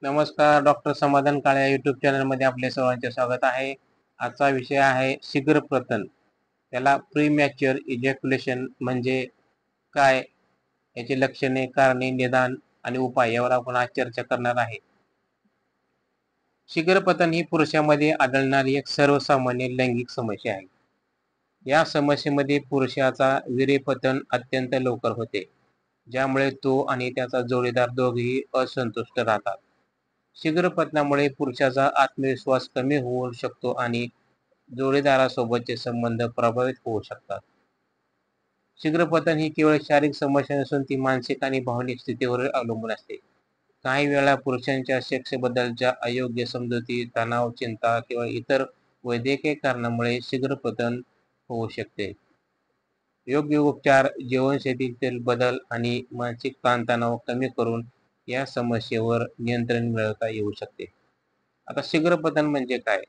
नमस्कार, डॉक्टर समाधान काळे या यूट्यूब चॅनलमध्ये आपले सर्वांचे स्वागत आहे. आजचा विषय आहे शीघ्रपतन. त्याला प्रीमॅच्युअर इजॅक्युलेशन म्हणजे काय, याची लक्षणे, कारणे, निदान आणि उपाय यावर आपण आज चर्चा करणार आहे. शीघ्रपतन ही पुरुषामध्ये आढळणारी एक सर्वसामान्य लैंगिक समस्या आहे. या समस्येमध्ये पुरुषाचा वीर्यपतन अत्यंत लवकर होते, ज्यामुळे तो आणि त्याचा जोडीदार दोघेही असंतुष्ट राहतात. शीघ्रपतनामुळे पुरुषाचा आत्मविश्वास कमी होऊ शकतो आणि जोडीदारासोबतचे संबंध प्रभावित होऊ शकतात. शीघ्रपतन ही केवळ शारीरिक समस्या नसून ती मानसिक आणि भावनिक स्थितीवर अवलंबून असते. काही वेळा पुरुषांच्या सेक्सबद्दलच्या अयोग्य समजुती, तणाव, चिंता किंवा इतर वैद्यकीय कारणामुळे शीघ्रपतन होऊ शकते. योग्य उपचार, जीवनशैलीतील बदल आणि मानसिक ताणतणाव कमी करून या समस्येवर नियंत्रण मिळवता येऊ शकते. आता शीघ्रपतन म्हणजे काय?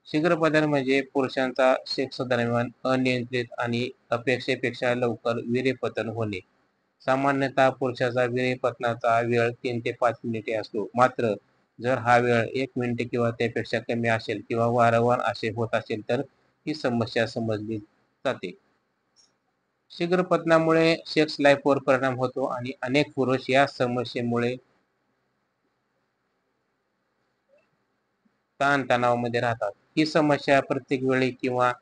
शीघ्रपतन म्हणजे पुरुषांचा सेक्स दरम्यान अनियंत्रित आणि अपेक्षेपेक्षा लवकर वीर्यपतन होणे. सामान्यतः पुरुषाचा वीर्यपतनाचा वेळ 3 ते 5 मिनिटे असतो. मात्र जर हा वेळ 1 मिनिट किंवा त्यापेक्षा कमी असेल किंवा वारंवार असे होत असेल तर ही समस्या समजली जाते. शीघ्रपतनामुळे सेक्स लाईफवर परिणाम होतो आणि अनेक पुरुष या समस्येमुळे ताणतणावामध्ये राहतात. ही समस्या प्रत्येक वेळी किंवा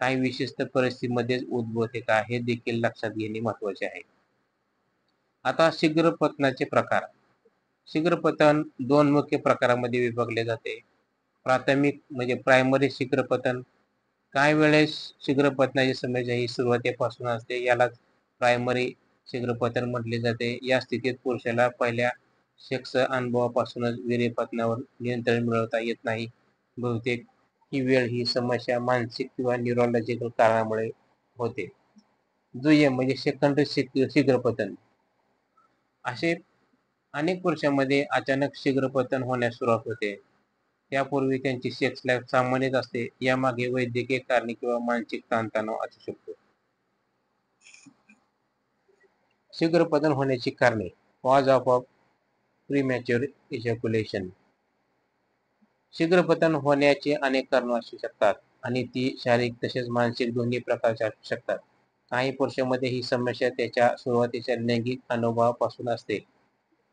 काही विशिष्ट परिस्थितीमध्येच उद्भवते का, हे देखील लक्षात घेणे महत्त्वाचे आहे. आता शीघ्रपतनाचे प्रकार. शीघ्रपतन 2 मुख्य प्रकारामध्ये विभागले जाते. प्राथमिक म्हणजे प्रायमरी शीघ्रपतन. काही वेळेस शीघ्रपतनाची समस्या ही सुरुवातीपासून असते, यालाच प्रायमरी शीघ्रपतन म्हटले जाते. या स्थितीत पुरुषाला पहिल्या सेक्स अनुभवापासूनच वीर्यपतनावर नियंत्रण मिळवता येत नाही. बहुतेक ही समस्या मानसिक किंवा न्यूरोलॉजिकल कारणामुळे होते. दुय्यम म्हणजे सेकंडरी शीघ्रपतन. असे अनेक पुरुषांमध्ये अचानक शीघ्रपतन होण्यास सुरुवात होते. त्यापूर्वी त्यांची सेक्स लाईफ सामान्यच असते. यामागे वैद्यकीय कारणे किंवा मानसिक ताणतणाव असू शकतो. शीघ्रपतन होण्याची कारणे. Cause of premature ejaculation. शीघ्रपतन होण्याची अनेक कारणे असू शकतात आणि ती शारीरिक तसेच मानसिक दोन्ही प्रकारची असू शकतात. काही पुरुषांमध्ये ही समस्या त्याच्या सुरुवातीच्या लैंगिक अनुभवापासून असते,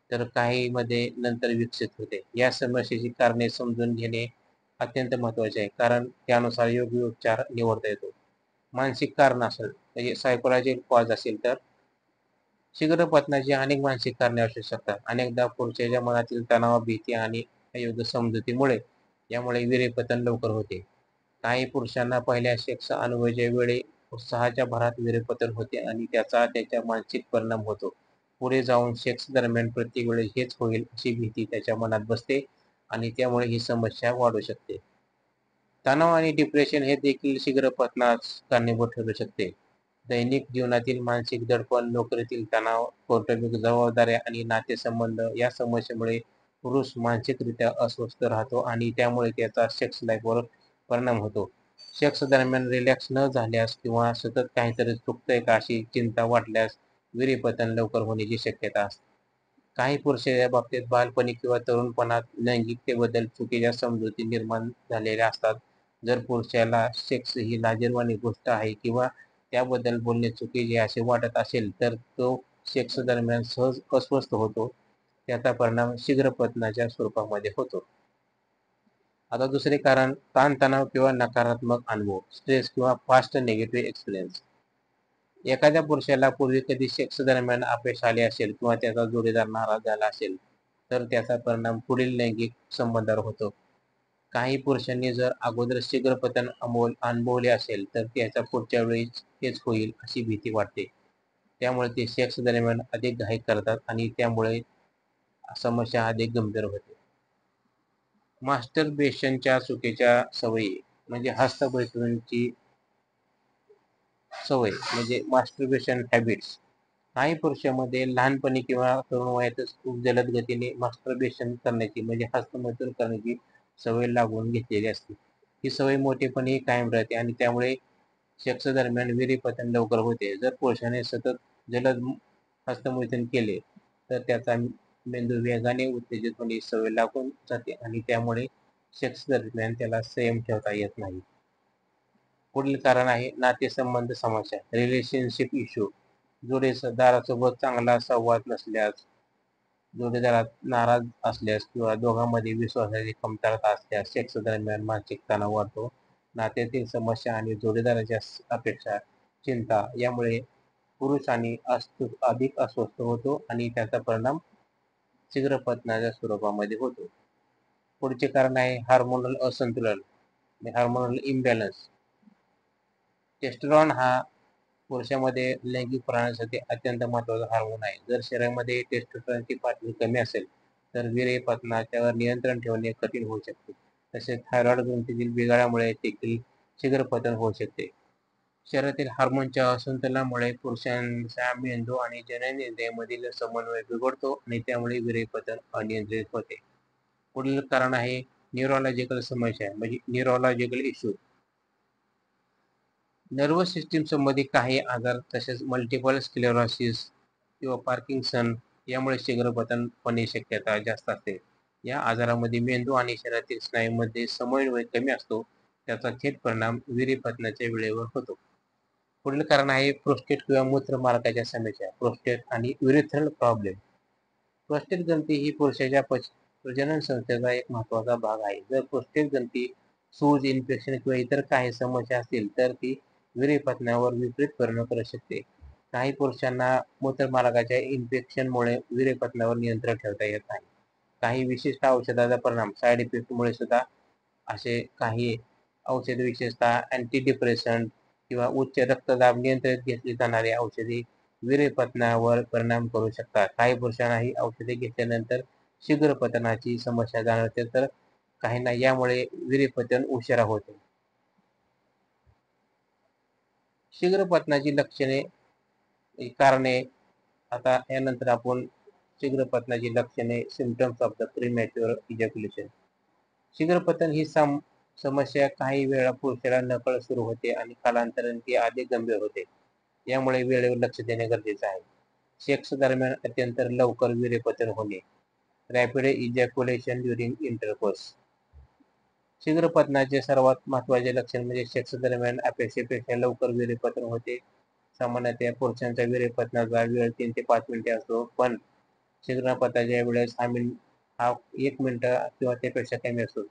तर काहीमध्ये नंतर विकसित होते. या समस्येची कारणे समजून घेणे अत्यंत महत्त्वाचे आहे, कारण त्यानुसार योग्य उपचार निवडता येतो. मानसिक कारण असेल म्हणजे सायकोलॉजिकल कॉज असेल तर शीघ्रपतनाची अनेक मानसिक कारणे असू शकतात. अनेकदा पुरुषाच्या मनातील तणाव, भीती आणि अयोग्य समजुतीमुळे यामुळे वीर्यपतन लवकर होते. काही पुरुषांना पहिल्या सेक्स अनुभवाच्या वेळी उत्साहाच्या भरात वीर्यपतन होते आणि त्याचा त्याच्या मानसिक परिणाम होतो. पुढे जाऊन सेक्स दरम्यान प्रत्येक वेळी हेच होईल अशी भीती त्याच्या मनात बसते आणि त्यामुळे ही समस्या वाढू शकते. तणाव आणि डिप्रेशन हे देखील शीघ्रपतनास कारणीभूत ठरू शकते. दैनिक जीवनातील मानसिक दडपण, नोकरीतील तणाव, कौटुंबिक जबाबदाऱ्या आणि नातेसंबंध या समस्येमुळे पुरुष मानसिकरित्या अस्वस्थ राहतो आणि त्यामुळे त्याचा सेक्स लाईफवर परिणाम होतो. सेक्स दरम्यान रिलॅक्स न झाल्यास किंवा सतत काहीतरी चुकतंय का अशी चिंता वाटल्यास वीर्यपतन लवकर होण्याची शक्यता असते. काही पुरुषांच्या बाबतीत बालपणी किंवा तरुणपणात लैंगिकतेबद्दल चुकीच्या समजुती निर्माण झालेल्या असतात. जर पुरुषाला सेक्स ही लाजिरवाणी गोष्ट आहे किंवा त्याबद्दल बोलणे चुकीचे असे वाटत असेल तर तो सेक्स दरम्यान सहज अस्वस्थ होतो. त्याचा परिणाम शीघ्रपतनाच्या स्वरूपामध्ये होतो. आता दुसरे कारण ताणतणाव किंवा नकारात्मक अनुभव, स्ट्रेस किंवा फास्ट निगेटिव्ह एक्सपिरियन्स. एखाद्या पुरुषाला पूर्वी कधी सेक्स दरम्यान अपयश आले असेल किंवा त्याचा जोडीदार नाराज झाला असेल तर त्याचा परिणाम पुढील लैंगिक संबंधावर होतो. काही पुरुषांनी जर अगोदर शीघ्रपतन अनुभवले असेल तर त्याच्या पुढच्या वेळी तेच होईल अशी भीती वाटते. त्यामुळे ते सेक्स दरम्यान अधिक घाई करतात आणि त्यामुळे समस्या अधिक गंभीर होते. मास्टरबेशनच्या चुकीच्या सवयी म्हणजे हस्तमैथुनाची सवय म्हणजे मास्टरबेशन हॅबिट्स. काही पुरुषांमध्ये लहानपणी किंवा तरुण वयातच खूप जलद गतीने मास्टरबेशन करण्याची म्हणजे हस्तमैथुन करण्याची सवय लागून घेतलेली असते. ही सवय मोठेपणीही कायम राहते आणि त्यामुळे सेक्स दरम्यान वीर्यपतन लवकर होते. जर पुरुषाने सतत जलद हस्तमैथुन केले तर त्याचा मेंदू वेगाने उत्तेजित होणे सवय लागून जाते आणि त्यामुळे सेक्स दरम्यान त्याला संयम ठेवता येत नाही. पुढील कारण आहे नातेसंबंध समस्या, रिलेशनशिप इश्यू. जोडीदारासोबत चांगला संवाद नसल्यास, जोडीदारात नाराज असल्यास किंवा दोघांमध्ये विश्वासाची कमतरता असल्यास सेक्स दरम्यान मानसिक तणाव वाढतो. नात्यातील समस्या आणि जोडीदाराच्या अपेक्षा, चिंता यामुळे पुरुष आणि अधिक अस्वस्थ होतो आणि त्याचा परिणाम शीघ्रपतनाच्या स्वरूपामध्ये होतो. पुढचे कारण आहे हार्मोनल असंतुलन, हार्मोनल इम्बॅलन्स. टेस्टोस्टेरॉन हा पुरुषामध्ये लैंगिक प्राणासाठी अत्यंत महत्त्वाचा हार्मोन आहे. जर शरीरामध्ये टेस्टोस्टेरॉनची पातळी कमी असेल तर वीर्यपतनावर नियंत्रण ठेवणे कठीण होऊ शकते. तसेच थायरॉइड ग्रंथीतील बिघाडामुळे देखील शीघ्रपतन होऊ शकते. शरीरातील हार्मोनच्या असंतुलनामुळे पुरुषांचा मेंदू आणि जननेंद्रियामधील समन्वय बिघडतो आणि त्यामुळे वीर्यपतन अनियंत्रित होते. पुढील कारण आहे न्यूरोलॉजिकल समस्या म्हणजे न्यूरोलॉजिकल इश्यू. नर्वस सिस्टीम संबंधी काही आजार तसेच मल्टिपल स्क्लेरोसिस किंवा पार्किन्सन यामुळे शीघ्रपतन होण्याची शक्यता जास्त असते. या आजारामध्ये मेंदू आणि शरीरातील स्नायूंमध्ये समन्वय कमी असतो. त्याचा थेट परिणाम वीर्यपतनाच्या वेळेवर होतो. पुढील कारण आहे प्रोस्टेट किंवा मूत्रमार्गाच्या समस्या, प्रोस्टेट आणि युरेथ्रल प्रॉब्लेम. प्रोस्टेट ग्रंथी ही पुरुषाच्या प्रजनन संस्थेचा एक महत्त्वाचा भाग आहे. जर प्रोस्टेट ग्रंथी सूज, इन्फेक्शन किंवा इतर काही समस्या असतील तर ती वीर्यपतनावर विपरीत परिणाम करू शकते. काही पुरुषांना मूत्रमार्गाच्या इन्फेक्शनमुळे वीर्यपतनावर नियंत्रण ठेवता येत नाही. काही विशिष्ट औषधाचा परिणाम, साईड इफेक्टमुळे सुद्धा असे काही औषधे, विशेषतः अँटीडिप्रेसंट किंवा उच्च रक्तदाब नियंत्रित घेतली जाणारी औषधे वीर्यपतनावर परिणाम करू शकतात. काही पुरुषांना ही औषधे घेतल्यानंतर शीघ्रपतनाची समस्या जाणवते तर काहींना यामुळे वीर्यपतन उशिरा होते. शीघ्रपतनाची लक्षणे, कारणे. आता यानंतर आपण शीघ्रपतनाची लक्षणे, symptoms of the premature ejaculation. शीघ्रपतन ही समस्या काही वेळा पुरुषाला नकळत सुरू होते आणि कालांतराने ती अधिक गंभीर होते. यामुळे वेळेवर लक्ष देणे गरजेचे आहे. सेक्स दरम्यान अत्यंत लवकर वीर्यपतन होणे, रॅपिड इजॅक्युलेशन ड्युरिंग इंटरकोर्स. शीघ्रपतनाचे सर्वात महत्त्वाचे लक्षण म्हणजे सेक्स दरम्यान अपेक्षेपेक्षा लवकर वीर्यपतन होते. सामान्यतः पुरुषांचा वीर्यपतनाचा वेळ 3 ते 5 मिनिटे असतो, पण शीघ्रपतनाच्या वेळेस हा 1 मिनिट किंवा त्यापेक्षा कमी असतो.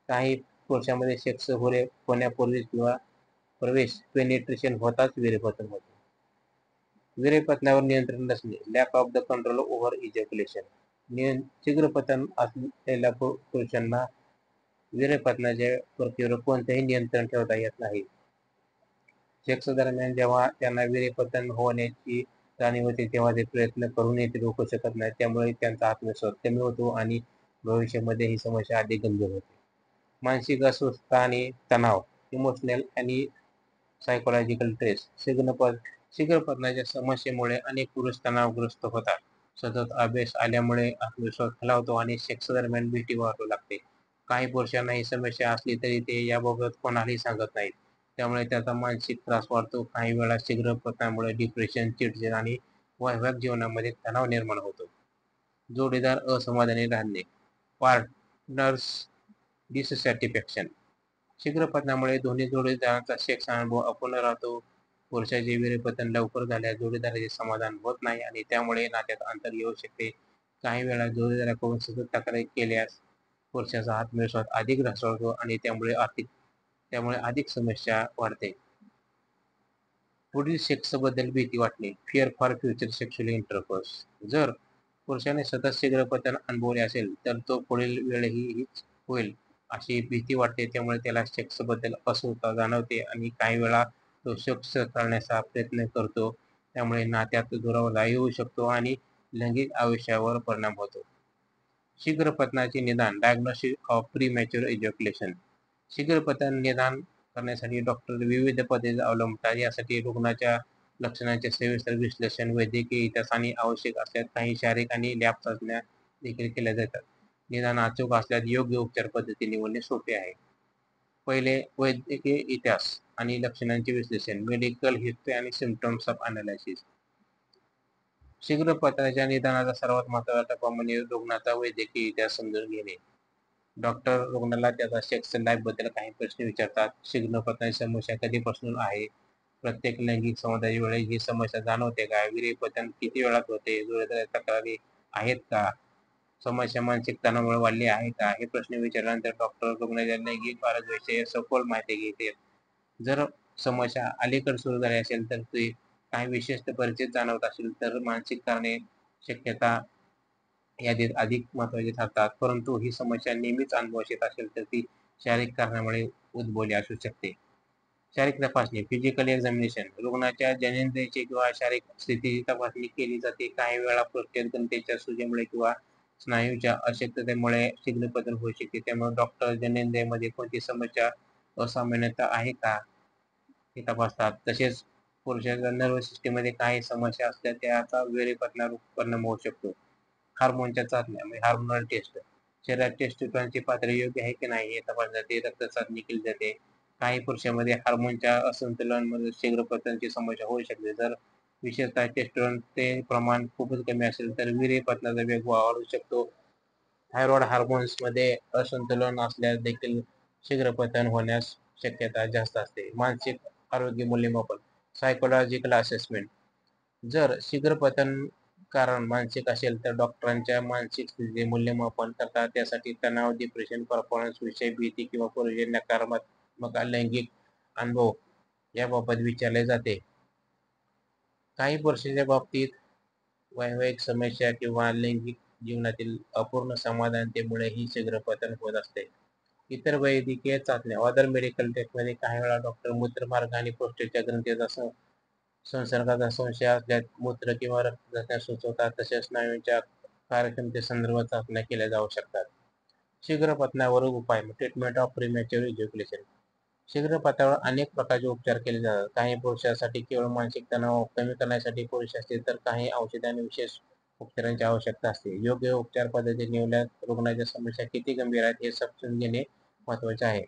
काही पुरुषांमध्ये सेक्स होण्यापूर्वी किंवा पेनिट्रेशन होताच वीर्यपतन होते. वीर्यपतनावर नियंत्रण नसणे, lack of the control over ejaculation. शीघ्रपतन असलेल्या पुरुषांना वीर्यपतनाच्या प्रक्रियेवर कोणतेही नियंत्रण ठेवता येत नाही. सेक्स दरम्यान जेव्हा त्यांना वीर्यपतन होण्याची जाणीव होते तेव्हा ते प्रयत्न करूनही ते रोखू शकत नाही. त्यामुळे त्यांचा आत्मविश्वास कमी होतो आणि भविष्यामध्ये ही समस्या अधिक गंभीर होते. मानसिक अस्वस्थता आणि तणाव, इमोशनल आणि सायकोलॉजिकल स्ट्रेस. शीघ्रपतनाच्या समस्येमुळे अनेक पुरुष तणावग्रस्त होतात. सतत अभ्यास आल्यामुळे आत्मविश्वास खालावतो आणि सेक्स दरम्यान भीती वाटू लागते. काही पुरुषांना ही समस्या असली तरी ते याबाबत कोणालाही सांगत नाहीत. त्यामुळे त्याचा मानसिक त्रास वाढतो. काही वेळा शीघ्रपतनामुळे डिप्रेशन, चिडचिड आणि वैवाहिक जीवनामध्ये तणाव निर्माण होतो. जोडीदार असमाधानी राहणे, पार्टनर्स डिससॅटिस्फॅक्शन. शीघ्रपतनामुळे दोन्ही जोडीदारांचा सेक्स अनुभव अपूर्ण राहतो. पुरुषाचे वीर्यपतन लवकर झाल्यास जोडीदाराचे समाधान होत नाही आणि त्यामुळे नात्यात अंतर येऊ शकते. काही वेळा जोडीदाराकडून सतत तक्रारी केल्यास पुरुषाचा आत्मविश्वास अधिक ढासळतो आणि त्यामुळे अधिक समस्या वाढते. पुढील सेक्सबद्दल भीती वाटणे, fear for future sexual intercourse. जर पुरुषाने सतत शीघ्रपतन अनुभवले असेल तर तो पुढील वेळेही हीच होईल अशी भीती वाटते. त्यामुळे त्याला सेक्सबद्दल अस्वस्थता जाणवते आणि काही वेळा तो सेक्स करण्याचा प्रयत्न करतो. त्यामुळे नात्यात दुरावा येऊ शकतो आणि लैंगिक आयुष्यावर परिणाम होतो. शीघ्रपतनाचे निदान, डायग्नोसिस ऑफ प्रीमॅच्युअर इजॅक्युलेशन. शीघ्रपतन निदान करण्यासाठी डॉक्टर विविध पद्धती अवलंबतात. यासाठी रुग्णाच्या लक्षणांचे सविस्तर विश्लेषण, वैद्यकीय इतिहास आणि आवश्यक असल्यास काही शारीरिक आणि लॅब चाचण्या देखील केल्या जातात. निदान अचूक असल्यास योग्य उपचार पद्धती निवडणे सोपे आहे. पहिले, वैद्यकीय इतिहास आणि लक्षणांचे विश्लेषण, मेडिकल हिस्ट्री आणि सिम्पटम्स ऑफ अनालिसिस. शीघ्रपतनाच्या निदानाचा सर्वात महत्त्वाचा टप्पा म्हणजे रुग्णाचा वैद्यकीय इतिहास समजून घेणे. डॉक्टर रुग्णाला त्याचा सेक्स लाईफ बद्दल काही प्रश्न विचारतात. शीघ्रपतनाची समस्या कधीपासून आहे? प्रत्येक लैंगिक संवादाच्या वेळी ही समस्या जाणवते का? वीर्यपतन किती वेळात होते? जुळलेल्या तक्रारी आहेत का? समस्या मानसिक तणावामुळे वाढली आहे का? हे प्रश्न विचारल्यानंतर डॉक्टर रुग्णाच्या लैंगिक आरोग्याविषयी सखोल माहिती घेते. जर समस्या अलीकडे सुरू झाली असेल तर ती काही विशिष्ट परिचित जाणवत असेल तर मानसिक कारणे शक्यता यादीत अधिक महत्त्वाचे ठरतात. परंतु ही समस्या नेहमीच अनुभवास येत असेल तर ती शारीरिक कारणामुळे उद्भवली असू शकते. शारीरिक तपासणी फिजिकल एक्झामिनेशन रुग्णाच्या जननेंद्रियाची किंवा शारीरिक स्थितीची तपासणी केली जाते. काही वेळा प्रोस्टेट ग्रंथीच्या सुजेमुळे किंवा स्नायूच्या अशक्ततेमुळे शीघ्रपतन होऊ शकते. त्यामुळे डॉक्टर जननेंद्रियामध्ये कोणती समस्या असामान्यता आहे का हे तपासतात. तसेच पुरुषाच्या नर्व्हस सिस्टीममध्ये काही समस्या असल्या त्याचा वीर्यपतनावर परिणाम होऊ शकतो. हार्मोनच्या चाचण्या म्हणजे हार्मोनल टेस्ट शरीरात टेस्टोस्टेरॉनची पातळी योग्य आहे की नाही हे तपासले जाते. रक्त चाचणी केली जाते. काही पुरुषांमध्ये हार्मोनच्या असंतुलनामुळे शीघ्रपतनाची समस्या होऊ शकते. जर विशेषतः टेस्टोस्टेरॉनचे प्रमाण खूपच कमी असेल तर वीर्यपतनाचा वेग वाढू शकतो. थायरॉइड हार्मोन्समध्ये असंतुलन असल्यास देखील शीघ्रपतन होण्यास शक्यता जास्त असते. मानसिक आरोग्य मूल्यमापन सायकोलॉजिकल असेसमेंट जर शीघ्रपतन कारण मानसिक असेल तर डॉक्टरांच्या मानसिक स्थितीचे मूल्यमापन करतात. त्यासाठी तणाव, डिप्रेशन, परफॉर्मन्स विषय, भीती किंवा पूर्वीचे नकारात्मक लैंगिक अनुभव याबाबत विचारले जाते. काही पुरुषांच्या बाबतीत वैवाहिक समस्या किंवा लैंगिक जीवनातील अपूर्ण समाधानतेमुळे ही शीघ्रपतन होत असते. इतर वैद्यकीय चाचण्या अदर मेडिकल टेस्टमध्ये काही वेळा डॉक्टर मूत्रमार्ग आणि प्रोस्टेटच्या ग्रंथीचा संसर्गाचा संशय असल्यास मूत्र किंवा रक्त चाचण्या सुचवतात. तसेच स्नायूंच्या कार्यक्षमतेसंदर्भात चाचण्या केल्या जाऊ शकतात. शीघ्रपतनावर उपाय ट्रीटमेंट ऑफ प्रीमॅच्युअर इजॅक्युलेशन शीघ्रपतनावर अनेक प्रकारचे उपचार केले जातात. काही पुरुषांसाठी केवळ मानसिक तणाव कमी करण्यासाठी पुरेसे असते तर काही औषधी आणि विशेष उपचारांची आवश्यकता असते. योग्य उपचार पद्धती निवडल्यास रुग्णाच्या समस्या किती गंभीर आहेत हे समजून घेणे महत्त्वाचे आहे.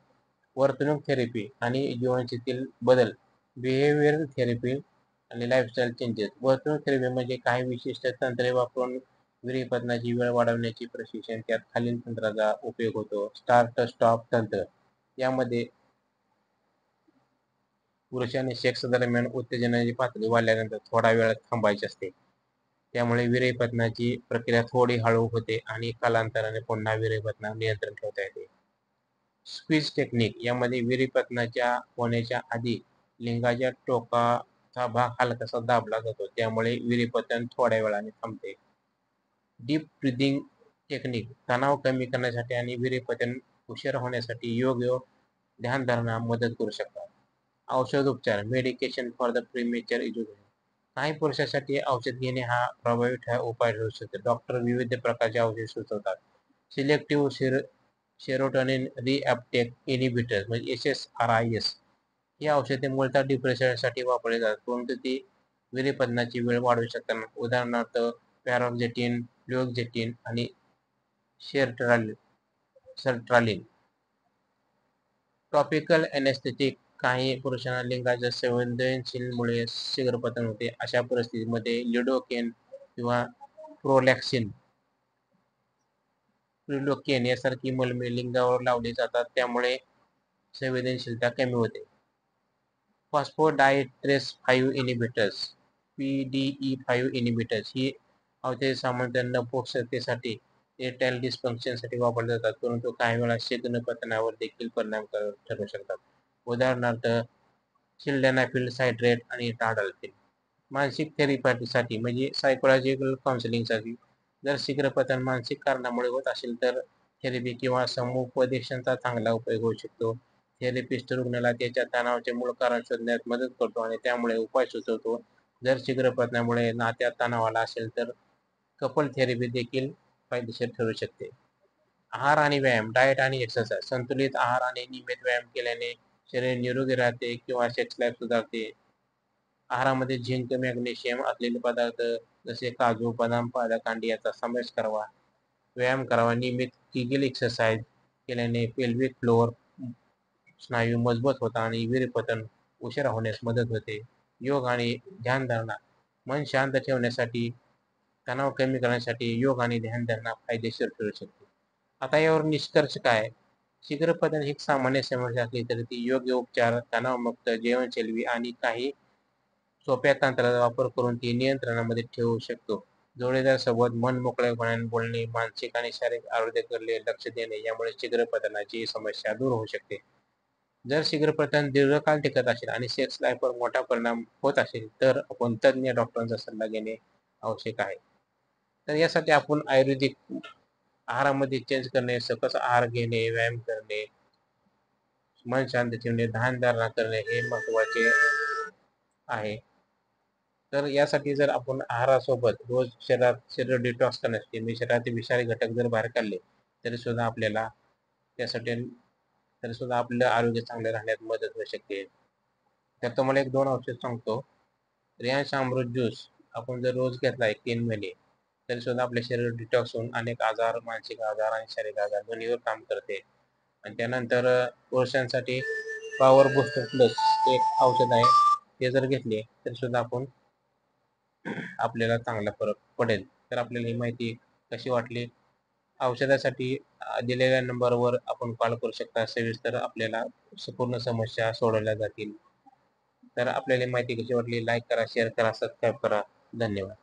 वर्तणूक थेरपी आणि जीवनशैलीतील बदल बिहेवियरल थेरपी आणि लाईफस्टाईल चेंजेस वर्तणूक थेरपी म्हणजे काही विशिष्ट तंत्रे वापरून वीर्यपतनाची वेळ वाढवण्याचे प्रशिक्षण. त्यात खालील तंत्राचा उपयोग होतो. स्टार्ट स्टॉप तंत्र यामध्ये पुरुषाने सेक्स दरम्यान उत्तेजनाची पातळी वाढल्यानंतर थोडा वेळ थांबायची असते. त्यामुळे वीर्यपतनाची प्रक्रिया थोडी हळू होते आणि कालांतराने पुन्हा वीर्यपतनावर नियंत्रण ठेवता येते. स्क्वीज टेक्निक यामध्ये वीर्यपतनाच्या होण्याच्या आधी लिंगाच्या टोकाचा भाग हलकासा दाबला जातो. त्यामुळे वीर्यपतन थोड्या वेळाने थांबते. डीप ब्रीदिंग टेक्निक तणाव कमी करण्यासाठी आणि वीर्यपतन उशिरा होण्यासाठी योग्य ध्यानधारणा मदत करू शकतात. औषध उपचार मेडिकेशन फॉर द प्रीमेच्युअर इजॅक्युलेशन काही पुरुषांसाठी औषध घेणे हा प्रभावी उपाय ठरू शकतो. डॉक्टर विविध प्रकारचे औषध सुचवतात. सिलेक्टिव्ह सेरोटोनिन रिअपटेक इनिबिटर म्हणजे SSRIs ही औषधे मूलतः डिप्रेशनसाठी वापरली जातात परंतु ती वीर्यपतनाची वेळ वाढवू शकतात. उदाहरणार्थ पॅरोक्झेटिन, फ्लुओक्झेटिन आणि सर्ट्रालिन. टॉपिकल एनेस्थेटिक काही पुरुषांना लिंगाच्या संवेदनशीलतेमुळे शीघ्रपतन होते. अशा परिस्थितीमध्ये लिडोकेन किंवा प्रोलॅक्सिन प्रिलोकेन यासारखी मलमे लिंगावर लावली जातात. त्यामुळे संवेदनशीलता कमी होते. फॉस्फोडायस्ट्रेस 5 इनिबिटर्स PDE5 इनिबिटर्स ही औषधे सामान्यतः नपुंसकतेसाठी इरेक्टाईल डिस्फंक्शनसाठी वापरली जातात परंतु काही वेळा शीघ्रपतनावर देखील परिणामकारक ठरू शकतात. उदाहरणार्थ सिल्डेनाफिल सायट्रेट आणि टाडाल्फिन. मानसिक थेरपीसाठी म्हणजे सायकोलॉजिकल काउन्सिलिंगसाठी जर शीघ्रपतन मानसिक कारणामुळे होत असेल तर थेरपी किंवा समुपदेशनाचा चांगला उपयोग होऊ शकतो. थेरपिस्ट रुग्णाला त्याच्या तणावाचे मूळ कारण शोधण्यात मदत करतो आणि त्यामुळे उपाय सुचवतो. जर शीघ्रपतनामुळे नात्यात तणाव आला असेल तर कपल थेरपी देखील फायदेशीर ठरू शकते. आहार आणि व्यायाम डाएट आणि एक्सरसाइज संतुलित आहार आणि नियमित व्यायाम केल्याने शरीर निरोगी राहते किंवा सेक्स लाईफ सुधारते. आहारामध्ये झिंक, मॅग्नेशियम असलेले पदार्थ जसे काजू, बदाम, पालक, अंडी याचा समावेश करावा. व्यायाम करावा. नियमित कीगल एक्सरसाइज केल्याने पेल्विक फ्लोअर स्नायू मजबूत होतात आणि वीर्यपतन उशिरा होण्यास मदत होते. योग आणि ध्यानधारणा मन शांत ठेवण्यासाठी तणाव कमी करण्यासाठी योग आणि ध्यानधारणा फायदेशीर ठरू शकते. आता यावर निष्कर्ष काय? शीघ्रपतन ही एक सामान्य समस्या असली तरी ती योग्य उपचार, तणावमुक्त जीवनशैली आणि काही सोप्या तंत्राचा वापर करून ती नियंत्रणामध्ये ठेवू शकतो. जोडीदार सोबत मन मोकळेपणाने बोलणे, मानसिक आणि शारीरिक आरोग्याकडे लक्ष देणे यामुळे शीघ्रपतनाची समस्या दूर होऊ शकते. जर शीघ्रपतन दीर्घकाळ टिकत असेल आणि सेक्स लाईफवर मोठा परिणाम होत असेल तर आपण तज्ञ डॉक्टरांचा सल्ला घेणे आवश्यक आहे. तर यासाठी आपण आयुर्वेदिक आहारामध्ये चेंज करणे, सकस आहार घेणे, व्यायाम करणे, मन शांत ठेवणे, ध्यानधारणा करणे हे महत्त्वाचे आहे. तर यासाठी जर आपण आहारासोबत रोज शरीर डिटॉक्स करण्यासाठी म्हणजे शरीरातील विषारी घटक जर बाहेर काढले तरी सुद्धा आपल्याला त्यासाठी तरी सुद्धा आपलं आरोग्य चांगले राहण्यात मदत होऊ शकते. तर तुम्हाला एक 2 औषध सांगतो. रियांश अमृत ज्यूस आपण जर रोज घेतला 1-3 महिने तरी सुद्धा आपले शरीर डिटॉक्स होऊन अनेक आजार, मानसिक आजार आणि शारीरिक आजार दोन्हीवर काम करते. आणि त्यानंतर पुरुषांसाठी पॉवर बूस्टर प्लस एक औषध आहे. ते जर घेतले तरी सुद्धा आपल्याला चांगला फरक पडेल. तर आपल्याला ही माहिती कशी वाटली? औषधासाठी दिलेल्या नंबरवर आपण कॉल करू शकता. सविस्तर आपल्याला पूर्ण समस्या सोडवल्या जातील. तर आपल्याला ही माहिती कशी वाटली? लाईक करा, शेअर करा, सबस्क्राईब करा. धन्यवाद.